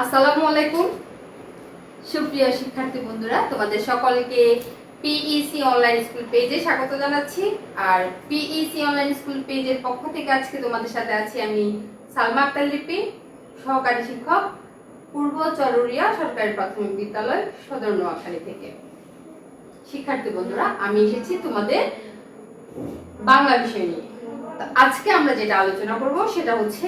আসসালামু আলাইকুম সুপ্রিয় শিক্ষার্থী বন্ধুরা, তোমাদের সকলকে পিইসি অনলাইন স্কুল পেজে স্বাগত জানাচ্ছি। আর পিইসি অনলাইন স্কুল পেজের পক্ষ থেকে আজকে তোমাদের সাথে আছি আমি সালমা আক্তার লিপি, সহকারী শিক্ষক, পূর্ব চরুরিয়া সরকারি প্রাথমিক বিদ্যালয়, সদর নোয়াখালী থেকে। শিক্ষার্থী বন্ধুরা, আমি এসেছি তোমাদের বাংলা বিষয় নিয়ে। আজকে আমরা যেটা আলোচনা করব সেটা হচ্ছে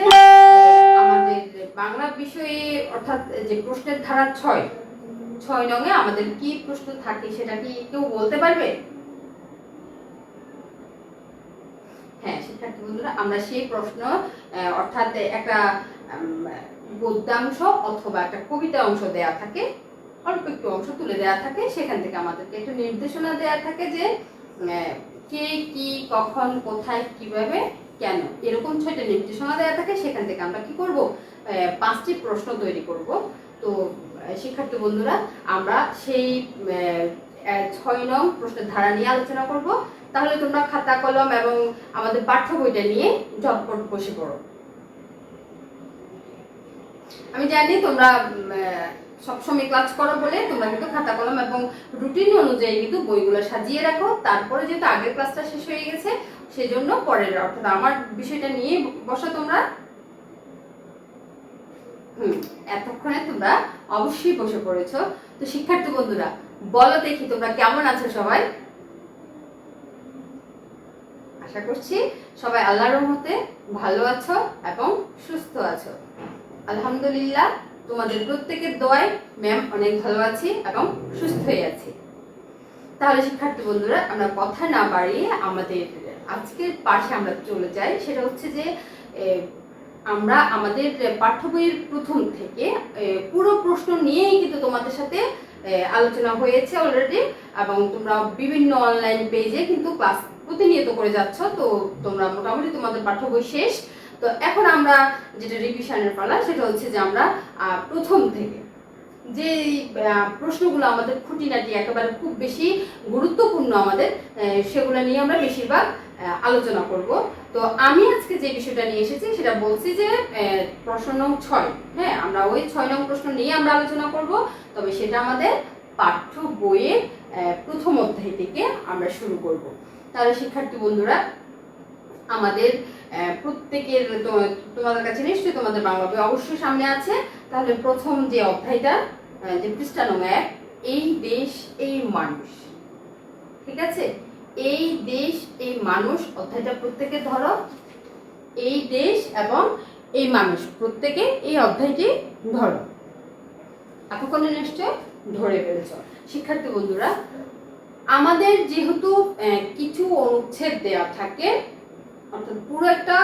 আমাদের বাংলা বিষয়ে, অর্থাৎ যে প্রশ্নের ধারা 6 নং এ আমাদের কি প্রশ্ন থাকে সেটা কি কেউ বলতে পারবে? হ্যাঁ শিক্ষার্থী বন্ধুরা, আমরা সেই প্রশ্ন অর্থাৎ একটা গদ্যাংশ অথবা একটা কবিতা অংশ দেয়া থাকে, অল্প একটু অংশ তুলে দেয়া থাকে, সেখান থেকে আমাদেরকে একটু নির্দেশনা দেয়া থাকে যে কে কি কখন কোথায় কিভাবে কেন, এরকম 6টা নির্দেশনা দেওয়া থাকে। সেখান থেকে আমরা কি করব, 5টি প্রশ্ন তৈরি করব। তো শিক্ষার্থী বন্ধুরা, আমরা সেই 6 নং প্রশ্নের ধারা নিয়ে আলোচনা করব। তাহলে তোমরা খাতা কলম এবং আমাদের পাঠ্য বইটা নিয়ে ঝটপট বসে পড়ো। আমি জানি তোমরা সবসময় ক্লাস করো বলে তোমরা কিন্তু খাতা কলম এবং রুটিন অনুযায়ী কিন্তু বইগুলো সাজিয়ে রাখো। তারপরে যেহেতু আগের ক্লাসটা শেষ হয়ে গেছে, সেজন্য পরের অর্থাৎ আমার বিষয়টা নিয়ে বসো তোমরা। এতক্ষণে তোমরা অবশ্যই বসে পড়েছো। তো শিক্ষার্থী বন্ধুরা, বলো দেখি তোমরা কেমন আছো সবাই? আশা করছি সবাই আল্লাহর রহমতে ভালো আছো এবং সুস্থ আছো। আলহামদুলিল্লাহ, তোমাদের প্রত্যেকের দোয়ায় ম্যাম অনেক ভালো আছি এবং সুস্থ হয়ে আছি। তাহলে শিক্ষার্থী বন্ধুরা, আমরা কথা না বাড়িয়ে আমাদের আজকের পাঠে আমরা চলে যাই। সেটা হচ্ছে যে আমরা আমাদের পাঠ্য বইয়ের প্রথম থেকে পুরো প্রশ্ন নিয়েই কিন্তু তোমাদের সাথে আলোচনা হয়েছে অলরেডি, এবং তোমরা বিভিন্ন অনলাইন পেজে কিন্তু ক্লাস প্রতিনিয়ত করে যাচ্ছ। তো তোমরা মোটামুটি তোমাদের পাঠ্য বই শেষ। তো এখন আমরা যেটা রিভিশনের পালা, সেটা হচ্ছে যে আমরা প্রথম থেকে যে প্রশ্নগুলো আমাদের খুঁটিনাটি একেবারে খুব বেশি গুরুত্বপূর্ণ আমাদের, সেগুলো নিয়ে আমরা বেশিরভাগ আলোচনা করব। তো আমি আজকে যে বিষয়টা নিয়ে এসেছি সেটা বলছি যে প্রশ্ন নং 6। হ্যাঁ, আমরা ওই 6 নং প্রশ্ন নিয়ে আমরা আলোচনা করব। তবে সেটা আমাদের পাঠ্য বইয়ের প্রথম অধ্যায় থেকে আমরা শুরু করব। তাহলে শিক্ষার্থী বন্ধুরা, আমাদের প্রত্যেকের তোমাদের কাছে নিশ্চয়ই তোমাদের বাংলা বই অবশ্যই সামনে আছে। তাহলে প্রথম যে অধ্যায়টা, যে পৃষ্ঠা নং 1, এই দেশ এই মানুষ। ঠিক আছে, এই দেশ এই মানুষ অধ্যায়টা প্রত্যেকে ধরো। এই দেশ এবং এই মানুষ, প্রত্যেকে এই অধ্যায়টি ধরো। এতক্ষণে নিশ্চয় ধরে ফেলেছ। শিক্ষার্থী বন্ধুরা, আমাদের যেহেতু কিছু অনুচ্ছেদ দেওয়া থাকে, অর্থাৎ পুরো একটা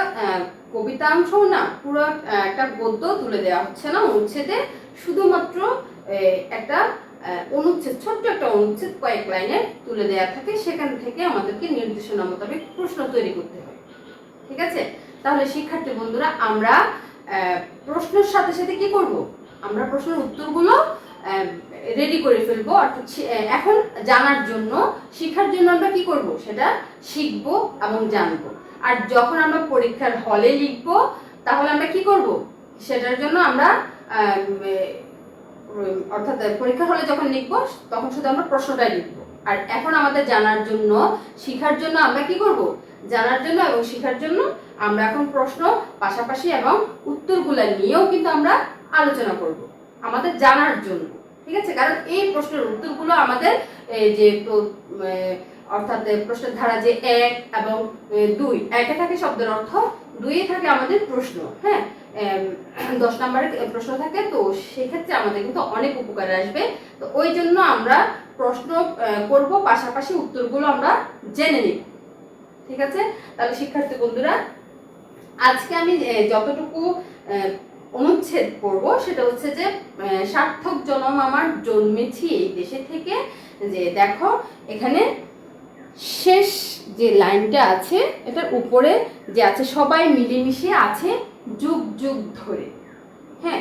কবিতাংশ না, পুরো একটা গদ্য তুলে দেওয়া হচ্ছে না অনুচ্ছেদে, শুধুমাত্র একটা অনুচ্ছেদ, ছোট্ট একটা অনুচ্ছেদ কয়েক লাইনের তুলে দেওয়া থাকে। সেখান থেকে আমাদেরকে নির্দেশনা মোতাবেক প্রশ্ন তৈরি করতে হয়। ঠিক আছে, তাহলে শিক্ষার্থী বন্ধুরা, আমরা প্রশ্নের সাথে সাথে কি করব, আমরা প্রশ্নের উত্তরগুলো রেডি করে ফেলবো। অর্থাৎ এখন জানার জন্য, শিক্ষার জন্য আমরা কি করব, সেটা শিখবো এবং জানবো। আর যখন আমরা পরীক্ষার হলে লিখবো, তাহলে আমরা কি করব, সেটার জন্য আমরা অর্থাৎ পরীক্ষার হলে যখন লিখবো তখন শুধু আমরা প্রশ্নটাই লিখবো। আর এখন আমাদের জানার জন্য, শিখার জন্য আমরা কি করব, জানার জন্য এবং শিখার জন্য আমরা এখন প্রশ্ন পাশাপাশি এবং উত্তরগুলো নিয়েও কিন্তু আমরা আলোচনা করব আমাদের জানার জন্য। ঠিক আছে, কারণ এই প্রশ্নের উত্তরগুলো আমাদের যে অর্থাৎ প্রশ্নের ধারা যে 1 এবং 2, 1-এ থাকে শব্দের অর্থ, 2-এ থাকে আমাদের প্রশ্ন। হ্যাঁ, 10 নম্বরের প্রশ্ন থাকে। তো সেক্ষেত্রে আমাদের কিন্তু অনেক উপকারে আসবে। তো ওই জন্য আমরা প্রশ্ন করব, পাশাপাশি উত্তরগুলো আমরা জেনে নিব। ঠিক আছে, তাহলে শিক্ষার্থী বন্ধুরা, আজকে আমি যতটুকু অনুচ্ছেদ পড়ব সেটা হচ্ছে যে সার্থক জনম আমার জন্মেছি এই দেশে থেকে। যে দেখো এখানে শেষ যে লাইনটা আছে, এটার উপরে যে আছে সবাই মিলেমিশে আছে যুগ যুগ ধরে। হ্যাঁ,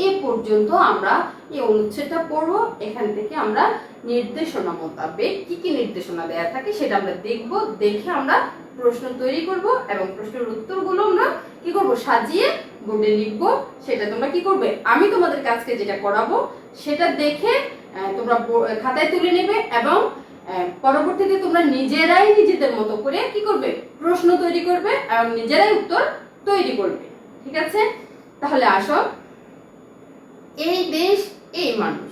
এ পর্যন্ত আমরা এই অনুচ্ছেদটা পড়বো। এখান থেকে আমরা নির্দেশনা মোতাবেক কি কি নির্দেশনা দেয়া থাকে সেটা আমরা দেখব। দেখে আমরা প্রশ্ন তৈরি করব এবং প্রশ্নের উত্তরগুলো আমরা কি করব, সাজিয়ে বোর্ডে লিখবো, সেটা তোমরা কি করবে, আমি তোমাদের কাছে যেটা করাবো সেটা দেখে তোমরা খাতায় তুলে নেবে এবং পরবর্তীতে তোমরা নিজেরাই নিজেদের মতো করে কি করবে, প্রশ্ন তৈরি করবে এবং নিজেরাই উত্তর তৈরি করবে। ঠিক আছে, তাহলে আসো, এই দেশ এই মানুষ,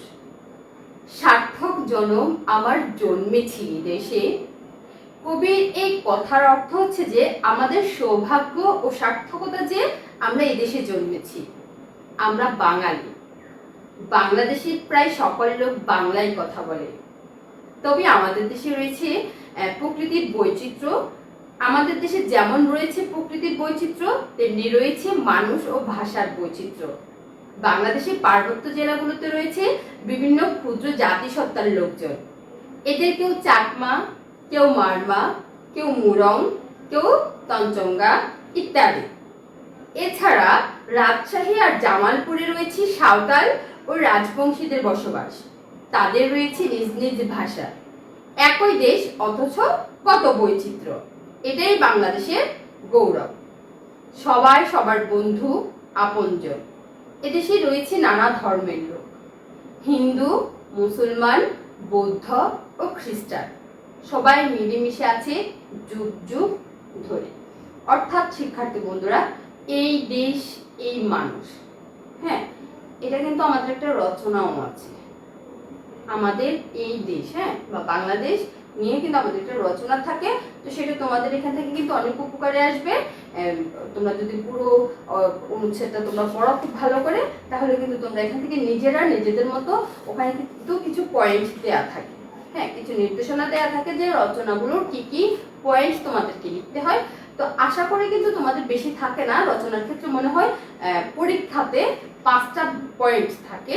সার্থক জনম আমার জন্মেছি দেশে। কবির এই কথার অর্থ হচ্ছে যে আমাদের সৌভাগ্য ও সার্থকতা যে আমরা এই দেশে জন্মেছি। আমরা বাঙালি, বাংলাদেশের প্রায় সকল লোক বাংলায় কথা বলে, তবে আমাদের দেশে রয়েছে প্রকৃতির বৈচিত্র্য। আমাদের দেশে যেমন রয়েছে প্রকৃতির বৈচিত্র্য, তেমনি রয়েছে মানুষ ও ভাষার বৈচিত্র্য। বাংলাদেশের পার্বত্য জেলাগুলোতে রয়েছে বিভিন্ন ক্ষুদ্র জাতিসত্তার লোকজন। এদের কেউ চাকমা, কেউ মারমা, কেউ মুরং, কেউ তঞ্চঙ্গা ইত্যাদি। এছাড়া রাজশাহী আর জামালপুরে রয়েছে সাঁওতাল ও রাজবংশীদের বসবাস। তাদের রয়েছে নিজ নিজ ভাষা। একই দেশ অথচ কত বৈচিত্র্য, এটাই বাংলাদেশের গৌরব। সবাই সবার বন্ধু আপনজন। এদেশে রয়েছে নানা ধর্মের লোক, হিন্দু, মুসলমান, বৌদ্ধ ও খ্রিস্টান। সবাই মিলেমিশে আছে যুগ যুগ ধরে। অর্থাৎ শিক্ষার্থী বন্ধুরা, এই দেশ এই মানুষ, হ্যাঁ, এটা কিন্তু আমাদের একটা রচনাও আছে। আমাদের এই দেশ, হ্যাঁ, বা বাংলাদেশ নিয়ে কিন্তু আমাদের একটা রচনা থাকে। তো সেটা তোমাদের এখান থেকে কিন্তু অনেক উপকারে আসবে। তোমরা যদি পুরো অনুচ্ছেদটা তোমরা পড়ো খুব ভালো করে, তাহলে কিন্তু তোমরা এখান থেকে নিজেরা নিজেদের মতো, ওখানে কিন্তু কিছু পয়েন্ট দেওয়া থাকে, হ্যাঁ, কিছু নির্দেশনা দেওয়া থাকে যে রচনাগুলোর কি কি পয়েন্ট তোমাদেরকে লিখতে হয়। তো আশা করি কিন্তু তোমাদের বেশি থাকে না রচনার ক্ষেত্রে, মনে হয় পরীক্ষাতে 5টা পয়েন্ট থাকে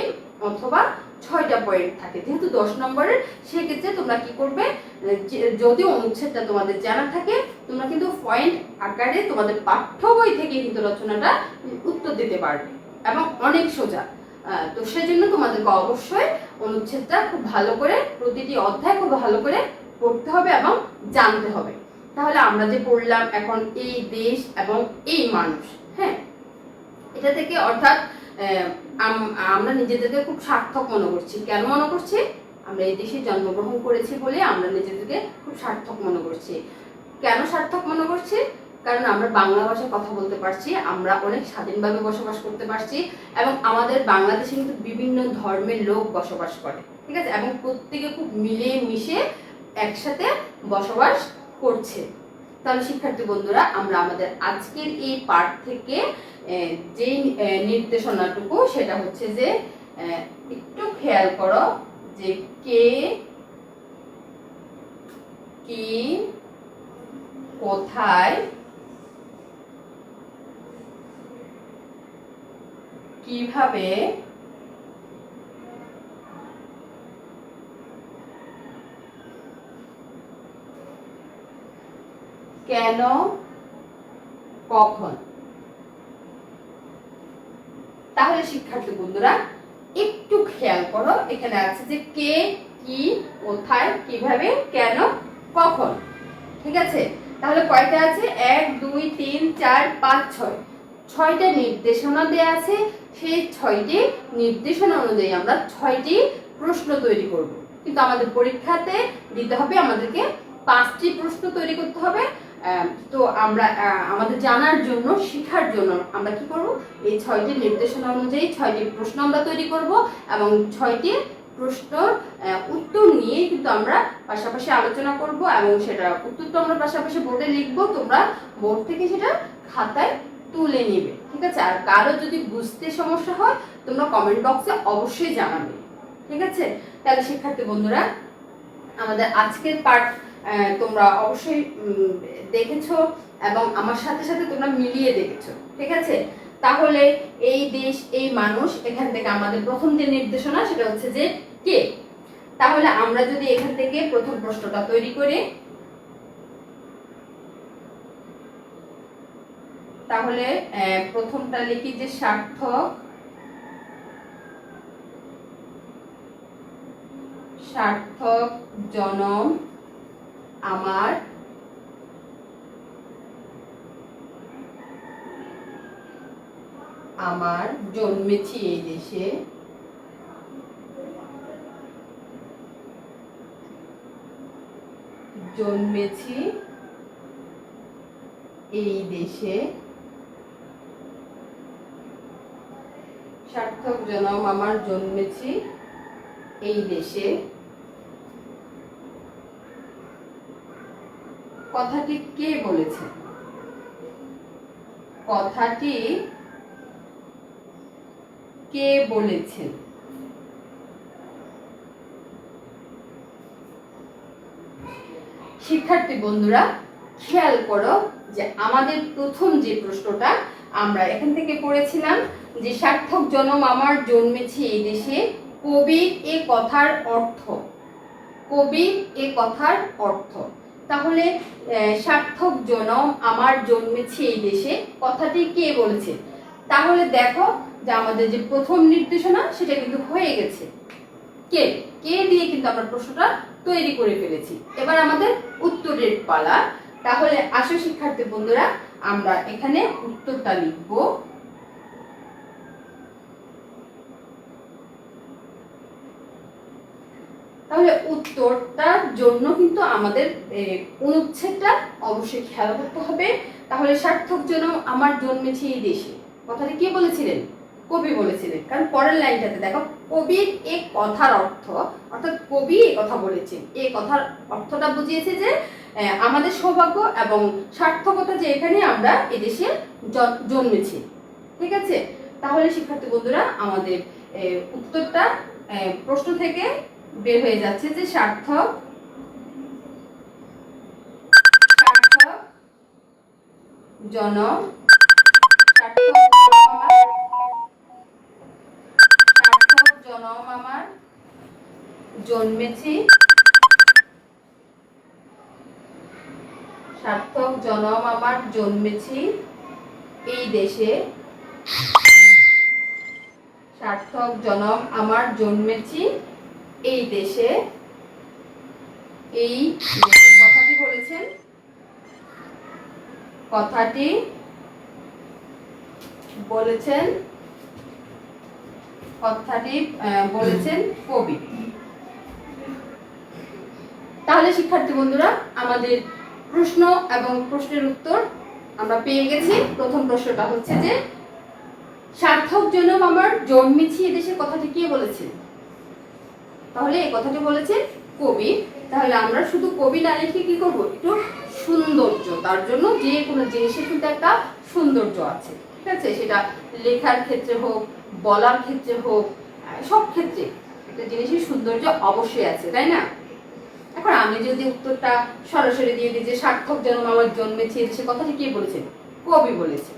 অথবা 6টা পয়েন্ট থাকে, যেহেতু 10 নম্বরের। সেক্ষেত্রে তোমরা কি করবে, যদি অনুচ্ছেদটা তোমাদের জানা থাকে, তোমরা কিন্তু পয়েন্ট আকারে তোমাদের পাঠ্য বই থেকে কিন্তু রচনাটা উত্তর দিতে পারবে এবং অনেক সোজা। তো সেজন্য তোমাদেরকে অবশ্যই অনুচ্ছেদটা খুব ভালো করে, প্রতিটি অধ্যায় খুব ভালো করে পড়তে হবে এবং জানতে হবে। তাহলে আমরা যে পড়লাম এখন এই দেশ এবং এই মানুষ, হ্যাঁ, এটা থেকে অর্থাৎ আমরা নিজেদেরকে খুব সার্থক মনে করছি। কেন মনে করছি? আমরা এই দেশে জন্মগ্রহণ করেছি বলে আমরা নিজেদেরকে খুব সার্থক মনে করছি। কেন সার্থক মনে করছি? কারণ আমরা বাংলা ভাষায় কথা বলতে পারছি, আমরা অনেক স্বাধীনভাবে বসবাস করতে পারছি এবং আমাদের বাংলাদেশে কিন্তু বিভিন্ন ধর্মের লোক বসবাস করে, ঠিক আছে, এবং প্রত্যেকে খুব মিলে মিশে একসাথে বসবাস করছে। তাহলে শিক্ষার্থী বন্ধুরা, আমরা আমাদের আজকের এই পাঠ থেকে যে নির্দেশনাটুকু, সেটা হচ্ছে যে একটু খেয়াল করো যে কে, কি, কোথায়, কিভাবে, কেন, কখন। তাহলে শিক্ষার্থী বন্ধুরা একটু খেয়াল করো, এখানে আছে যে কে, কি, কোথায়, কিভাবে, কেন, কখন। ঠিক আছে, তাহলে কয়টা আছে? 1 2 3 4 5 6, 6টা নির্দেশনা দেয়া আছে। সেই 6টি নির্দেশনা অনুযায়ী আমরা 6টি প্রশ্ন তৈরি করব। কিন্তু আমাদের পরীক্ষাতে দিতে হবে আমাদেরকে 5টি প্রশ্ন তৈরি করতে হবে। তো আমরা আমাদের জানার জন্য, শেখার জন্য আমরা কি করব, এই 6টি নির্দেশনা অনুযায়ী 6টি প্রশ্ন আমরা তৈরি করব এবং 6টি প্রশ্নর উত্তর নিয়ে কিন্তু আমরা পাশাপাশি আলোচনা করব এবং সেটা উত্তরটা আমরা পাশাপাশি বোর্ডে লিখব। তোমরা বোর্ড থেকে সেটা খাতায় তুলে নিবে, ঠিক আছে। আর কারো যদি বুঝতে সমস্যা হয়, তোমরা কমেন্ট বক্সে অবশ্যই জানাবে, ঠিক আছে। তাহলে শিক্ষার্থী বন্ধুরা, আমাদের আজকের পাঠ তোমরা অবশ্যই দেখেছো এবং আমার সাথে সাথে তোমরা মিলিয়ে দেখেছো, ঠিক আছে। তাহলে এই দেশ এই মানুষ, এখান থেকে আমাদের প্রথম যে নির্দেশনা সেটা হচ্ছে যে কে। তাহলে আমরা যদি এখান থেকে প্রথম প্রশ্নটা তৈরি করি, তাহলে প্রথমটা লিখি যে সার্থক, সার্থক জনম আমার আমার জন্মেছি এই দেশে, জন্মেছি এই দেশে, সার্থক জনম আমার জন্মেছি এই দেশে। কথাটি কে বলেছে? কথাটি কে বলেছেন? শিক্ষার্থী বন্ধুরা খেয়াল করো যে আমাদের প্রথম যে প্রশ্নটা আমরা এখান থেকে পড়েছিলাম যে সার্থক জনম আমার জন্মেছি এই দেশে, কবির এ কথার অর্থ, কবির এ কথার অর্থ। তাহলে সার্থক জনম আমার জন্মেছি এই দেশে কথাটি কে বলেছে? তাহলে দেখো যে আমাদের যে প্রথম নির্দেশনা সেটা কিন্তু হয়ে গেছে। কে কে দিয়ে কিন্তু আমরা প্রশ্নটা তৈরি করে ফেলেছি। এবার আমাদের উত্তরের পালা। তাহলে আসো শিক্ষার্থী বন্ধুরা আমরা এখানে উত্তরটা লিখব। তাহলে উত্তরটার জন্য কিন্তু আমাদের অনুচ্ছেদটা অবশ্যই খেয়াল করতে হবে। তাহলে সার্থক জনম আমার জন্মেছি এই দেশে কথাটি কে বলেছিলেন? কবি বলেছিলেন। কারণ পরের লাইনটাতে দেখো কবির এ কথার অর্থ, অর্থাৎ কবি এ কথা বলেছেন। এই কথার অর্থটা বুঝিয়েছে যে আমাদের সৌভাগ্য এবং সার্থকতা যে এখানে আমরা এদেশে জন্মেছি। ঠিক আছে, তাহলে শিক্ষার্থী বন্ধুরা আমাদের উত্তরটা প্রশ্ন থেকে বের হয়ে যাচ্ছে যে সার্থক জনম, সার্থক জনম আমার জন্মেছি, সার্থক জনম আমার জন্মেছি এই দেশে, সার্থক জনম আমার জন্মেছি এই দেশে। এই কথাটি বলেছেন, কথাটি বলেছেন, কথাটি বলেছেন কবি। তাহলে শিক্ষার্থী বন্ধুরা আমাদের প্রশ্ন এবং প্রশ্নের উত্তর আমরা পেয়ে গেছি। প্রথম প্রশ্নটা হচ্ছে যে সার্থক জনম আমার জন্মেছি এদেশে কথাটি কে বলেছেন? তাহলে এই কথাটি বলেছেন কবি। তাহলে আমরা শুধু কবি না লিখে কি করব, একটু সৌন্দর্য, তার জন্য যে কোনো জিনিসের কিন্তু একটা সৌন্দর্য আছে। ঠিক আছে, সেটা লেখার ক্ষেত্রে হোক, বলার ক্ষেত্রে হোক, সব ক্ষেত্রে একটা জিনিসের সৌন্দর্য অবশ্যই আছে, তাই না? এখন আমি যদি উত্তরটা সরাসরি দিয়ে দিই যে সার্থক জনম আমার জন্মেছি এদেশে কথাটি কে বলেছেন? কবি বলেছে।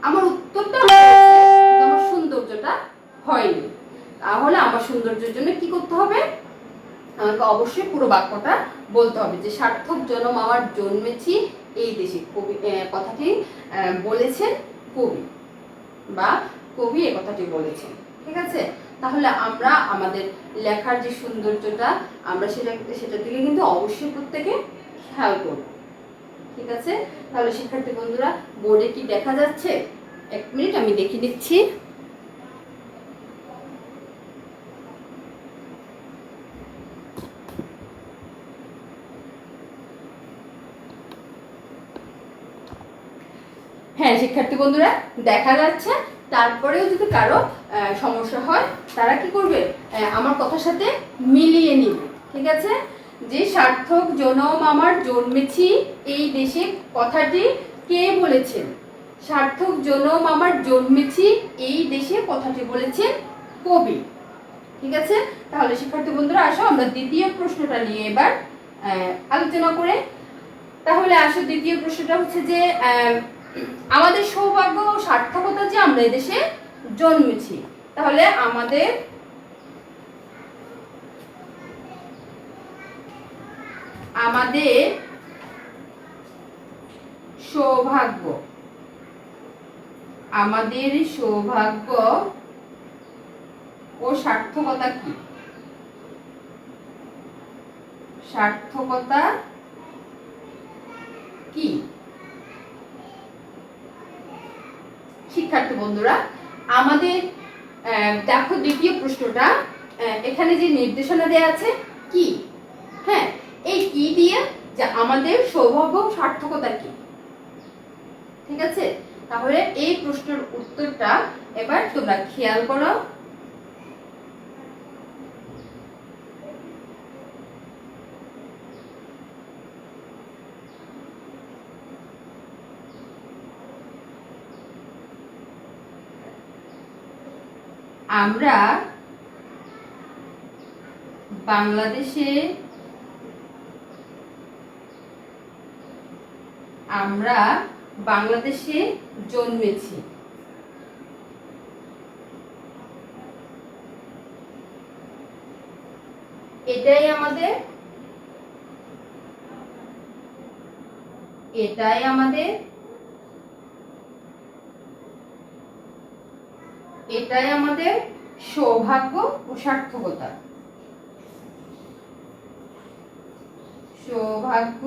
আমার উত্তরটা আমার সৌন্দর্যটা হয়নি। তাহলে আমার সৌন্দর্যের জন্য কি করতে হবে? আমাকে অবশ্যই পুরো বাক্যটা বলতে হবে যে সার্থক জনম আমার জন্মেছি এই দেশে, কবি কথাটি বলেছেন কবি, বা কবি এ কথাটি বলেছেন। ঠিক আছে, তাহলে আমরা আমাদের লেখার যে সৌন্দর্যটা আমরা সেটার দিকে কিন্তু অবশ্যই প্রত্যেকে খেয়াল করব। ঠিক আছে, তাহলে শিক্ষার্থী বন্ধুরা বোর্ডে কি দেখা যাচ্ছে? এক মিনিট আমি দেখিয়ে দিচ্ছি। হ্যাঁ শিক্ষার্থী বন্ধুরা দেখা যাচ্ছে। তারপরেও যদি কারো সমস্যা হয় তারা কি করবে, আমার কথার সাথে মিলিয়ে নিবে। ঠিক আছে, যে সার্থক জনম আমার জন্মেছি এই দেশে কথাটি কে বলেছেন? সার্থক জনম আমার জন্মেছি এই দেশে কথাটি বলেছেন কবি। ঠিক আছে, তাহলে শিক্ষার্থী বন্ধুরা আসো আমরা দ্বিতীয় প্রশ্নটা নিয়ে এবার আলোচনা করে। তাহলে আসো দ্বিতীয় প্রশ্নটা হচ্ছে যে আমাদের সৌভাগ্য ও সার্থকতা যে আমরা এদেশে জন্মেছি। তাহলে আমাদের সৌভাগ্য, আমাদের সৌভাগ্য ও সার্থকতা কি? সার্থকতা কি? শিক্ষার্থী বন্ধুরা, আমাদের দেখো দ্বিতীয় প্রশ্নটা, এখানে যে নির্দেশনা দেওয়া আছে কি, হ্যাঁ এই কি দিয়ে যে আমাদের সৌভাগ্য সার্থকতা কি, ঠিক আছে। তাহলে এই প্রশ্নের উত্তরটা এবার তোমরা খেয়াল করো। আমরা বাংলাদেশে জন্মেছি, এটাই আমাদের সৌভাগ্য ও সার্থকতা। সৌভাগ্য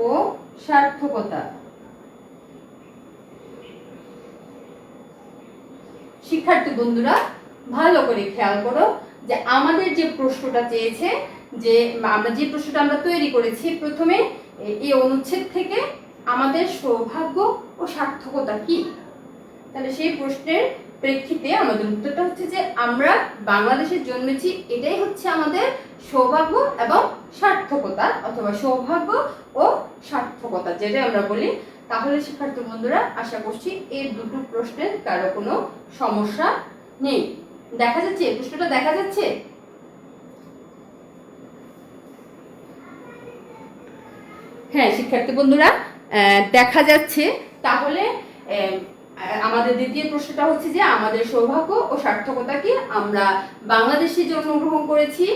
ও সার্থকতা। শিক্ষার্থী বন্ধুরা, ভালো করে খেয়াল করো যে আমাদের যে প্রশ্নটা চেয়েছে, যে আমরা যে প্রশ্নটা আমরা তৈরি করেছি প্রথমে এই অনুচ্ছেদ থেকে, আমাদের সৌভাগ্য ও সার্থকতা কি, তাহলে সেই প্রশ্নের প্রেক্ষিতে আমাদের উত্তরটা হচ্ছে যে আমরা বাংলাদেশে জন্মেছি, এটাই হচ্ছে আমাদের সৌভাগ্য এবং সার্থকতা, অথবা সৌভাগ্য ও সার্থকতা যেটা আমরা বলি। তাহলে শিক্ষার্থী বন্ধুরা, আশা করছি এই দুটো প্রশ্নের কারো কোনো সমস্যা নেই। দেখা যাচ্ছে প্রশ্নটা দেখা যাচ্ছে? হ্যাঁ শিক্ষার্থী বন্ধুরা, দেখা যাচ্ছে। তাহলে আমাদের দ্বিতীয় প্রশ্নটা হচ্ছে যে আমাদের সৌভাগ্য ও সার্থকতা কি, আমরা বাংলাদেশে জন্মগ্রহণ করেছি,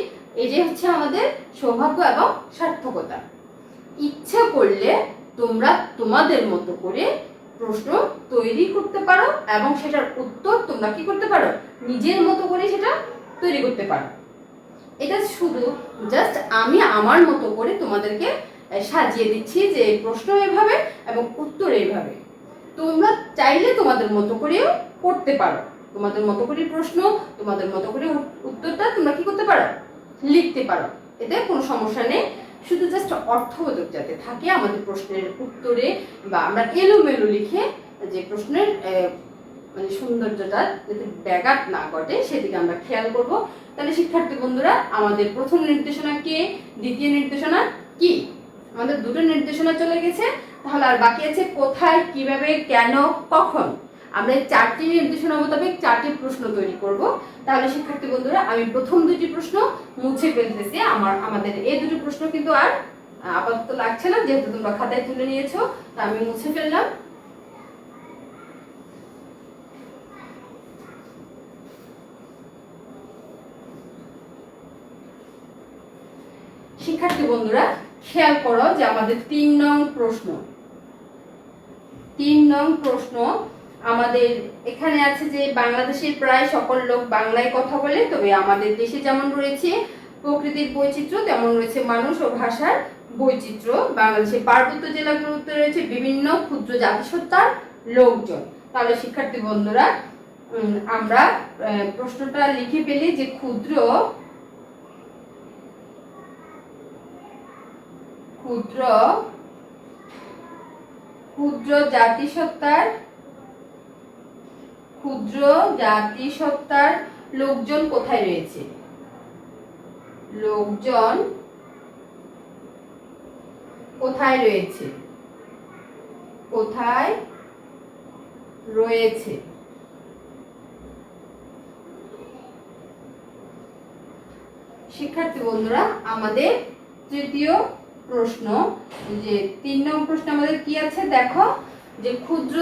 এই যে হচ্ছে আমাদের সৌভাগ্য এবং সার্থকতা। ইচ্ছা করলে তোমরা তোমাদের মতো করে প্রশ্ন তৈরি করতে পারো এবং সেটার উত্তর তোমরা কি করতে পারো, নিজের মতো করে সেটা তৈরি করতে পারো। এটা শুধু জাস্ট আমি আমার মতো করে তোমাদেরকে সাজিয়ে দিচ্ছি যে প্রশ্ন এভাবে এবং উত্তর এইভাবে। তোমরা চাইলে তোমাদের মতো করেও করতে পারো, তোমাদের মতো করে প্রশ্ন, তোমাদের মতো করে উত্তরটা তোমরা কি করতে পারো, লিখতে পারো, এতে কোনো সমস্যা নেই। শুধু জাস্ট অর্থবোধক যাতে থাকে আমাদের প্রশ্নের উত্তরে, বা আমরা এলোমেলো লিখে যে প্রশ্নের মানে সৌন্দর্যটা যাতে ব্যাঘাত না ঘটে সেদিকে আমরা খেয়াল করব। তাহলে শিক্ষার্থী বন্ধুরা, আমাদের প্রথম নির্দেশনা কে, দ্বিতীয় নির্দেশনা কি, আমাদের দুটো নির্দেশনা চলে গেছে। তাহলে আর বাকি আছে কোথায়, কিভাবে, কেন, কখন। আমরা এই চারটি নির্দেশনা মোতাবেক চারটি প্রশ্ন তৈরি করব। তাহলে শিক্ষার্থী বন্ধুরা, আমি প্রথম দুটি প্রশ্ন মুছে ফেলতেছি। আমাদের এই দুটো প্রশ্ন কিন্তু আর আপাতত লাগছে না, যেহেতু তোমরা খাতায় তুলে নিয়েছো, তা আমি মুছে ফেললাম। শিক্ষার্থী বন্ধুরা, খেয়াল করো যে আমাদের 3 নং প্রশ্ন আমাদের এখানে আছে যে বাংলাদেশের প্রায় সকল লোক বাংলায় কথা বলে, তবে আমাদের দেশে যেমন রয়েছে প্রকৃতির বৈচিত্র্য, তেমন রয়েছে মানুষ ও ভাষার বৈচিত্র্য। বাংলাদেশের পার্বত্য জেলাগুলোতে রয়েছে বিভিন্ন ক্ষুদ্র জাতিসত্তার লোকজন। তাহলে শিক্ষার্থী বন্ধুরা, আমরা প্রশ্নটা লিখে পেলি যে ক্ষুদ্র জাতিসত্তার লোকজন কোথায় রয়েছে, কোথায় রয়েছে। শিক্ষার্থী বন্ধুরা, আমাদের তৃতীয় প্রশ্ন, যে 3 নং প্রশ্ন আমাদের কি আছে দেখো, যে ক্ষুদ্র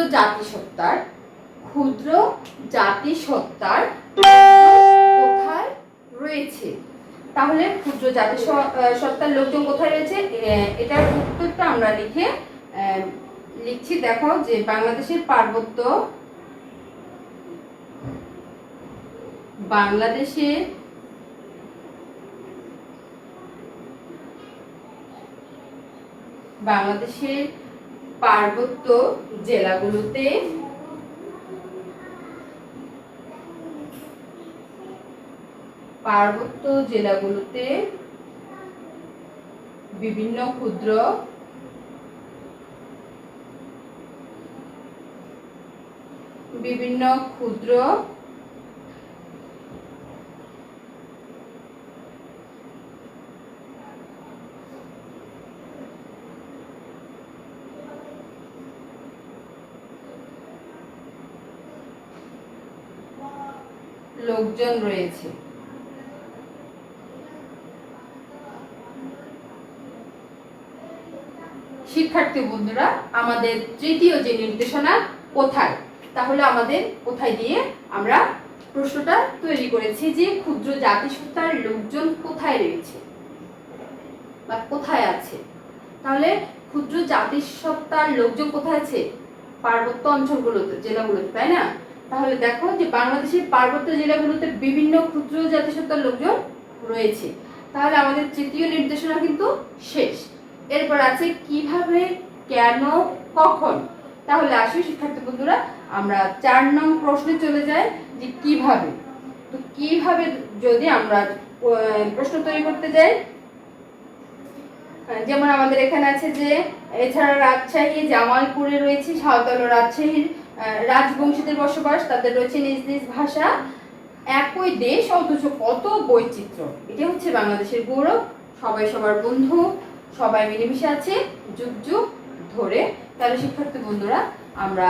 জাতিসত্তার কোথায় রয়েছে। তাহলে ক্ষুদ্র জাতিসত্তার লোকজন কোথায় রয়েছে, এটার উত্তরটা আমরা লিখছি। দেখো যে বাংলাদেশের পার্বত্য পার্বত্য জেলাগুলোতে বিভিন্ন ক্ষুদ্র লোকজন রয়েছে। শিক্ষার্থী বন্ধুরা, আমাদের তৃতীয় যে নির্দেশনা কোথায়, তাহলে আমাদের কোথায় দিয়ে আমরা প্রশ্নটা তৈরি করেছি যে ক্ষুদ্র জাতিসত্তার লোকজন কোথায় রয়েছে বা কোথায় আছে। তাহলে ক্ষুদ্র জাতিসত্তার লোকজন কোথায় আছে? পার্বত্য অঞ্চলগুলোতে, জেলাগুলোতে, তাই না? তাহলে দেখো যে বাংলাদেশের পার্বত্য জেলাগুলোতে বিভিন্ন ক্ষুদ্র জাতিসত্তার লোকজন রয়েছে। তাহলে আমাদের তৃতীয় নির্দেশনা কিন্তু শেষ। এরপর আছে কিভাবে, কেন, কখন। তাহলে আসো শিক্ষার্থী বন্ধুরা, আমরা 4 নং প্রশ্নে চলে যাই যে কিভাবে। তো কিভাবে যদি আমরা প্রশ্ন তৈরি করতে যাই, যেমন আমাদের এখানে আছে যে এছাড়া রাজশাহী, জামালপুরে রয়েছে সাঁওতাল ও রাজশাহীর রাজবংশীদের বসবাস, তাদের রয়েছে নিজ নিজ ভাষা, একই দেশ অথচ কত বৈচিত্র্য। এটা হচ্ছে বাংলাদেশের গৌরব, সবাই সবার বন্ধু, সবাই মিলেমিশে আছে যুগ যুগ ধরে। তাহলে শিক্ষার্থী বন্ধুরা, আমরা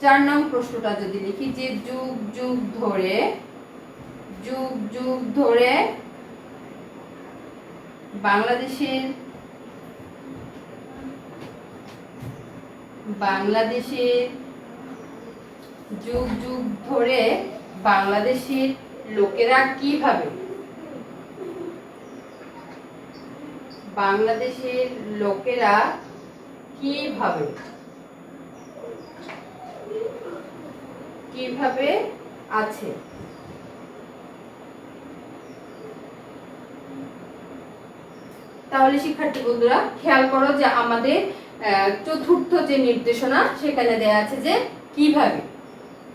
4 নং প্রশ্নটা যদি লিখি যে যুগ যুগ ধরে বাংলাদেশের যুগ যুগ ধরে বাংলাদেশের লোকেরা কিভাবে আছে। তাহলে শিক্ষার্থী বন্ধুরা খেয়াল করো যে আমাদের চতুর্থ যে নির্দেশনা সেখানে দেয়া আছে যে কিভাবে।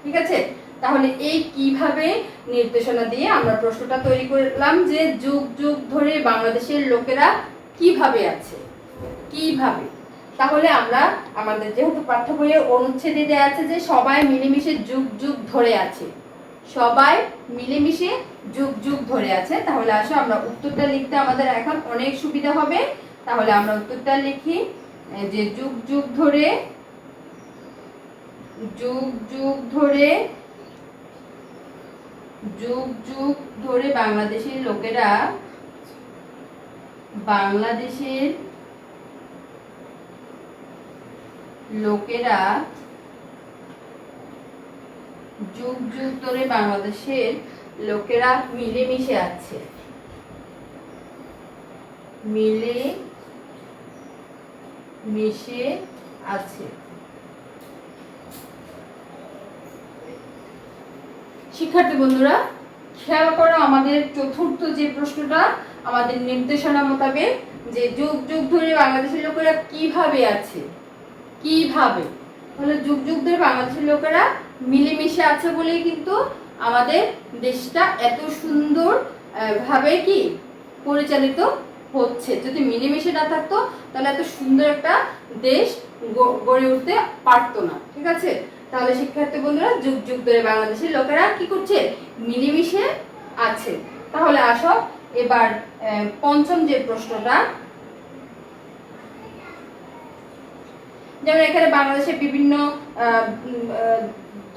ঠিক আছে, তাহলে এই কিভাবে নির্দেশনা দিয়ে আমরা প্রশ্নটা তৈরি করলাম যে যুগ যুগ ধরে বাংলাদেশের লোকেরা কিভাবে আছে, কিভাবে। তাহলে আমরা আমাদের যেহেতু পাঠ্য বইয়ের অনুচ্ছেদে দেয়া আছে যে সবাই মিলেমিশে যুগ যুগ ধরে আছে, সবাই মিলেমিশে যুগ যুগ ধরে আছে। তাহলে আসো আমরা উত্তরটা লিখতে আমাদের এখন অনেক সুবিধা হবে। তাহলে আমরা উত্তরটা লিখি যে যুগ যুগ ধরে বাংলাদেশের লোকেরা যুগ যুগ ধরে বাংলাদেশের লোকেরা মিলেমিশে আছে, শিক্ষার্থী বন্ধুরা খেয়াল করো আমাদের চতুর্থ যে প্রশ্নটা আমাদের নির্দেশনা মোতাবেক যে যুগ যুগ ধরে বাংলাদেশের লোকেরা কিভাবে আছে, কিভাবে। তাহলে যুগ যুগ ধরে বাংলাদেশের লোকেরা মিলেমিশে আছে বলেই কিন্তু আমাদের দেশটা এত সুন্দর ভাবে কি পরিচালিত হচ্ছে। যদি মিলেমিশে না থাকতো তাহলে এত সুন্দর একটা দেশ গড়ে উঠতে পারতো না। ঠিক আছে, তাহলে শিক্ষার্থী বন্ধুরা যুগ যুগ ধরে বাংলাদেশের লোকেরা কি করছে, মিলেমিশে আছে। তাহলে আসো এবার পঞ্চম যে প্রশ্নটা, যেমন এখানে বাংলাদেশে বিভিন্ন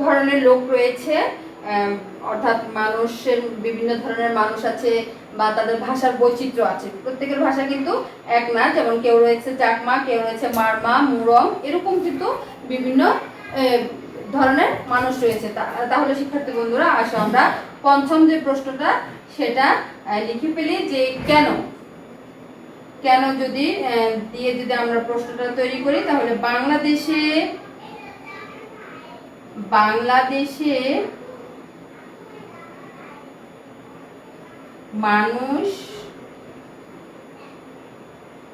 ধরনের লোক রয়েছে, অর্থাৎ মানুষের বিভিন্ন ধরনের মানুষ আছে বা তাদের ভাষার বৈচিত্র্য আছে। প্রত্যেকের ভাষা কিন্তু এক না, যেমন কেউ রয়েছে চাকমা, কেউ রয়েছে মারমা, মুরং, এরকম কিন্তু বিভিন্ন ধরনের মানুষ রয়েছে। তাহলে শিক্ষার্থী বন্ধুরা আসো আমরা পঞ্চম যে প্রশ্নটা সেটা লিখে ফেলি যে কেন, কেন যদি দিয়ে যদি আমরা প্রশ্নটা তৈরি করি, তাহলে বাংলাদেশে মানুষ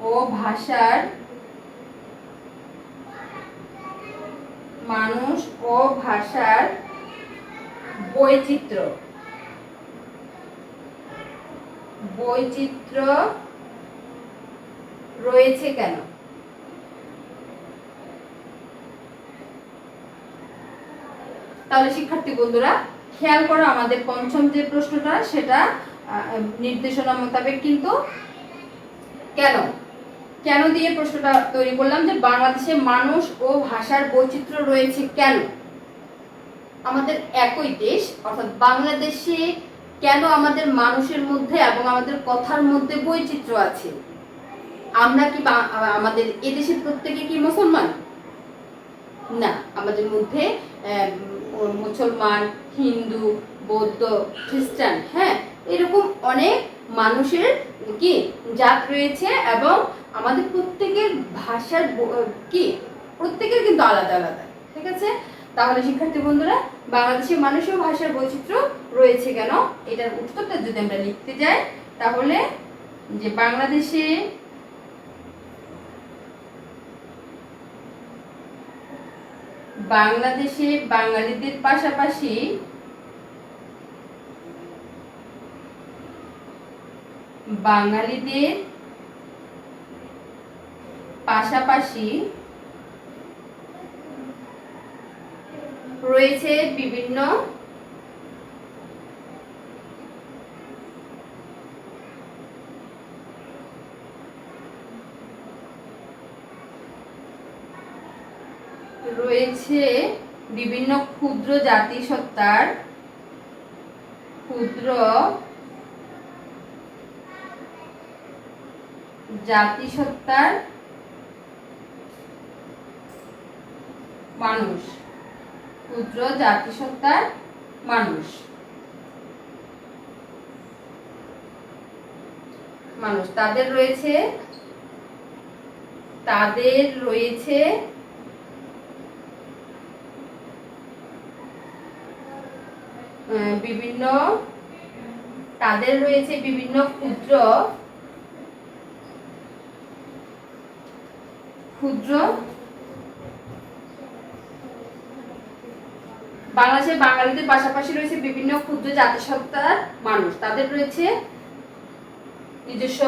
ও ভাষার মানুষ ও ভাষার বৈচিত্র্য রয়েছে কেন? তাহলে শিক্ষার্থী বন্ধুরা খেয়াল করো, আমাদের পঞ্চম যে প্রশ্নটা সেটা নির্দেশনা মোতাবেক কিন্তু কেন কেন দিয়ে প্রশ্নটা তৈরি করলাম, যে বাংলাদেশে মানুষ ও ভাষার বৈচিত্র্য রয়েছে কেন? আমাদের একই দেশ অর্থাৎ বাংলাদেশে কেন আমাদের মানুষের মধ্যে এবং আমাদের কথার মধ্যে বৈচিত্র্য আছে? আমরা কি আমাদের এদেশে প্রত্যেকে কি মুসলমান? না, আমাদের মধ্যে মুসলমান, হিন্দু, বৌদ্ধ, খ্রিস্টান, হ্যাঁ, এরকম অনেক মানুষের কি জাত রয়েছে এবং আমাদের প্রত্যেকের ভাষার কি প্রত্যেকের কিন্তু আলাদা আলাদা। ঠিক আছে, তাহলে শিক্ষার্থী বন্ধুরা বাংলাদেশের মানুষ ও ভাষার বৈচিত্র্য রয়েছে কেন, এটার উত্তরটা যদি আমরা লিখতে যাই তাহলে যে বাংলাদেশে বাঙালিদের পাশাপাশি রয়েছে বিভিন্ন ক্ষুদ্র জাতিসত্তার মানুষ তাদের রয়েছে বিভিন্ন ক্ষুদ্র বাংলাদেশের বাঙালিদের পাশাপাশি রয়েছে বিভিন্ন ক্ষুদ্র জাতিসত্তার মানুষ, তাদের রয়েছে নিজস্ব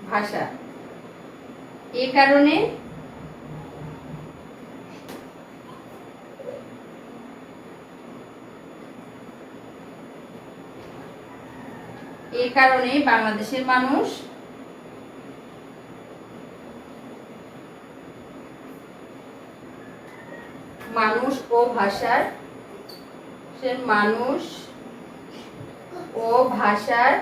ভাষা। এ কারণে বাংলাদেশের মানুষ ও ভাষার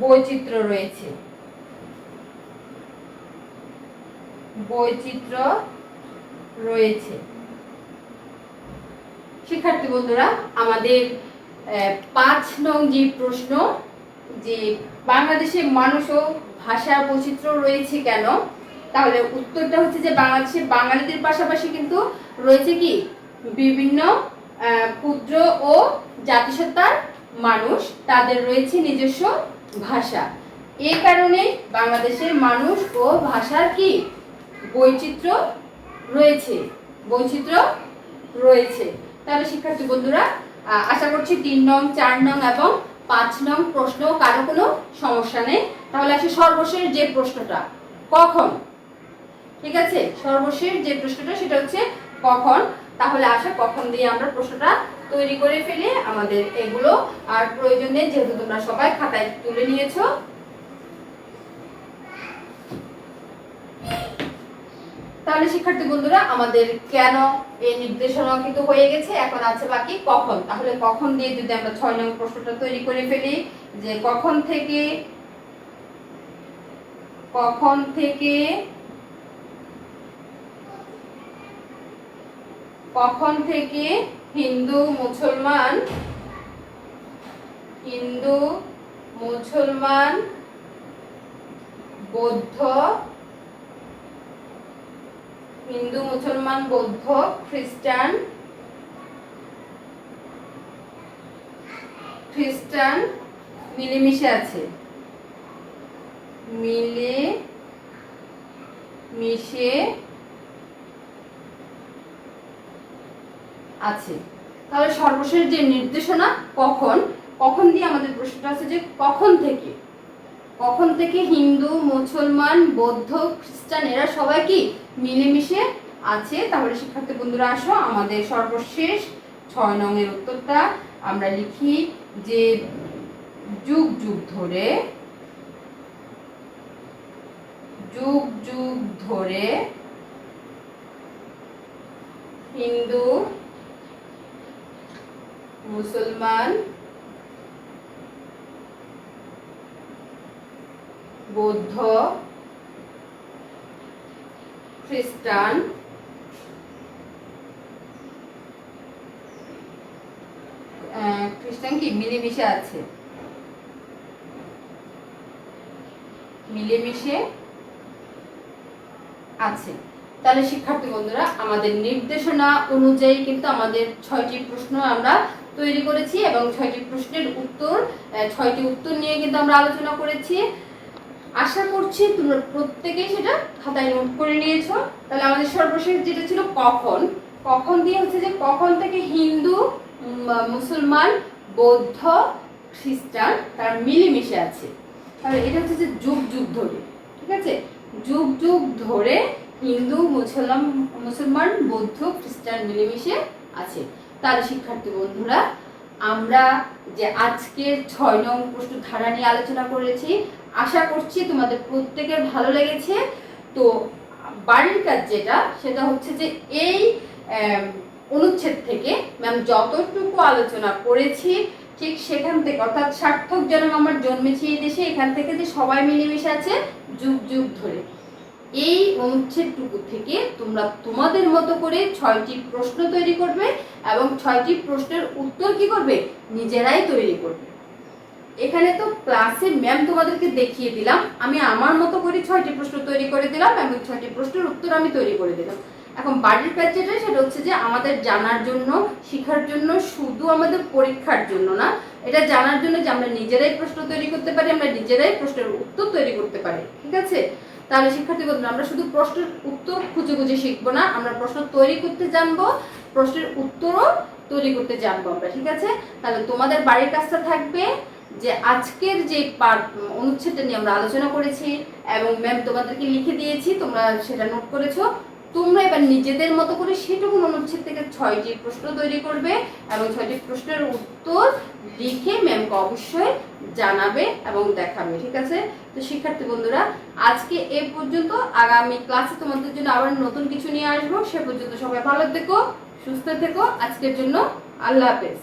বৈচিত্র্য রয়েছে। শিক্ষার্থী বন্ধুরা আমাদের 5 নং যে প্রশ্ন, যে বাংলাদেশে মানুষ ও ভাষার বৈচিত্র্য রয়েছে কেন, তাহলে উত্তরটা হচ্ছে যে বাংলাদেশে বাঙালিদের পাশাপাশি কিন্তু রয়েছে কি বিভিন্ন ক্ষুদ্র ও জাতিসত্তার মানুষ, তাদের রয়েছে নিজস্ব ভাষা। এই কারণে বাংলাদেশের মানুষ ও ভাষার কি বৈচিত্র্য রয়েছে। তাহলে শিক্ষার্থী বন্ধুরা আশা করছি 3 নং, 4 নং এবং 5 নং প্রশ্ন কারো কোনো সমস্যা নেই। তাহলে আসে সর্বশেষ যে প্রশ্নটা, কখন। ঠিক আছে, সর্বশেষ যে প্রশ্নটা সেটা হচ্ছে কখন। তাহলে আসা কখন দিয়ে আমরা প্রশ্নটা তৈরি করে ফেলি। আমাদের এগুলো আর প্রয়োজন নেই, যেহেতু তোমরা সবাই খাতায় তুলে নিয়েছো। তাহলে শিক্ষার্থী বন্ধুরা আমাদের কেন এই নির্দেশনা কিন্তু হয়ে গেছে, এখন আছে বাকি কখন। তাহলে কখন দিয়ে যদি আমরা 6 নং প্রশ্নটা তৈরি করে ফেলি, যে কখন থেকে হিন্দু মুসলমান বৌদ্ধ খ্রিস্টান খ্রিস্টান মিলেমিশে আছে, মিলে মিশে আছে। তাহলে সর্বশেষ যে নির্দেশনা কখন, কখন দিয়ে আমাদের প্রশ্নটা আছে যে কখন থেকে হিন্দু, মুসলমান, বৌদ্ধ, খ্রিস্টান এরা সবাই কি মিলেমিশে আছে। তাহলে শিক্ষার্থী বন্ধুরা আসো আমাদের সর্বশেষ 6 নং এর উত্তরটা আমরা লিখি যে যুগ যুগ ধরে হিন্দু, মুসলমান, বৌদ্ধ, খ্রিস্টান কি মিলেমিশে আছে, তাহলে শিক্ষার্থী বন্ধুরা আমাদের নির্দেশনা অনুযায়ী কিন্তু আমাদের 6টি প্রশ্ন আমরা তৈরি করেছি এবং 6টি প্রশ্নের উত্তর 6টি উত্তর নিয়ে কিন্তু আমরা আলোচনা করেছি। আশা করছি তোমরা প্রত্যেকেই সেটা খাতায় নোট করে নিয়েছো। তাহলে আমাদের সর্বশেষ যেটা ছিল কখন দিয়ে হচ্ছে যে কখন থেকে হিন্দু, মুসলমান, বৌদ্ধ, খ্রিস্টান তারা মিলেমিশে আছে। তাহলে এটা হচ্ছে যে যুগ যুগ ধরে, ঠিক আছে, যুগ যুগ ধরে হিন্দু, মুসলমান, বৌদ্ধ, খ্রিস্টান মিলেমিশে আছে। তাহলে শিক্ষার্থী বন্ধুরা আমরা যে আজকের 6 নং প্রশ্ন ধারা নিয়ে আলোচনা করেছি, আশা করছি তোমাদের প্রত্যেকের ভালো লেগেছে। তো বাড়ির কাজ যেটা সেটা হচ্ছে যে এই অনুচ্ছেদ থেকে ম্যাম যতটুকু আলোচনা করেছি ঠিক সেখান থেকে, অর্থাৎ সার্থক জন্ম আমার জন্মেছি এই দেশে, এখান থেকে যে সবাই মিলেমিশে আছে যুগ যুগ ধরে, এই অনুচ্ছেদটুকু থেকে তোমরা তোমাদের মতো করে 6টি প্রশ্ন তৈরি করবে এবং 6টি প্রশ্নের উত্তর কি করবে, নিজেরাই তৈরি করবে। এখানে তো ক্লাসে ম্যাম তোমাদেরকে দেখিয়ে দিলাম, আমি আমার মতো করে 6টি প্রশ্ন তৈরি করে দিলাম এবং 6টি প্রশ্নের উত্তর আমি তৈরি করে দিলাম। এখন বাড়ির কাজ যেটা সেটা হচ্ছে যে আমাদের জানার জন্য, শেখার জন্য, শুধু আমাদের পরীক্ষার জন্য না, এটা জানার জন্য যে আমরা নিজেরাই প্রশ্ন তৈরি করতে পারি, আমরা নিজেরাই প্রশ্নের উত্তর তৈরি করতে পারি, ঠিক আছে। তাহলে শিক্ষার্থী বন্ধুরা আমরা শুধু প্রশ্নের উত্তর খুঁজে শিখবো না, আমরা প্রশ্ন তৈরি করতে জানবো, প্রশ্নের উত্তরও তৈরি করতে জানবো আমরা, ঠিক আছে। তাহলে তোমাদের বাড়ির কাজটা থাকবে যে আজকের যে অনুচ্ছেদটা নিয়ে আমরা আলোচনা করেছি এবং ম্যাম তোমাদেরকে লিখে দিয়েছি, তোমরা সেটা নোট করেছো, তোমরা এবার নিজেদের মতো করে সেটুকু অনুচ্ছেদ থেকে 6টি প্রশ্ন তৈরি করবে এবং 6টি প্রশ্নের উত্তর লিখে ম্যামকে অবশ্যই জানাবে এবং দেখাবে, ঠিক আছে। তো শিক্ষার্থী বন্ধুরা আজকে এ পর্যন্ত, আগামী ক্লাসে তোমাদের জন্য আবার নতুন কিছু নিয়ে আসবো। সে পর্যন্ত সবাই ভালো থেকো, সুস্থ থেকো। আজকের জন্য আল্লাহ হাফেজ।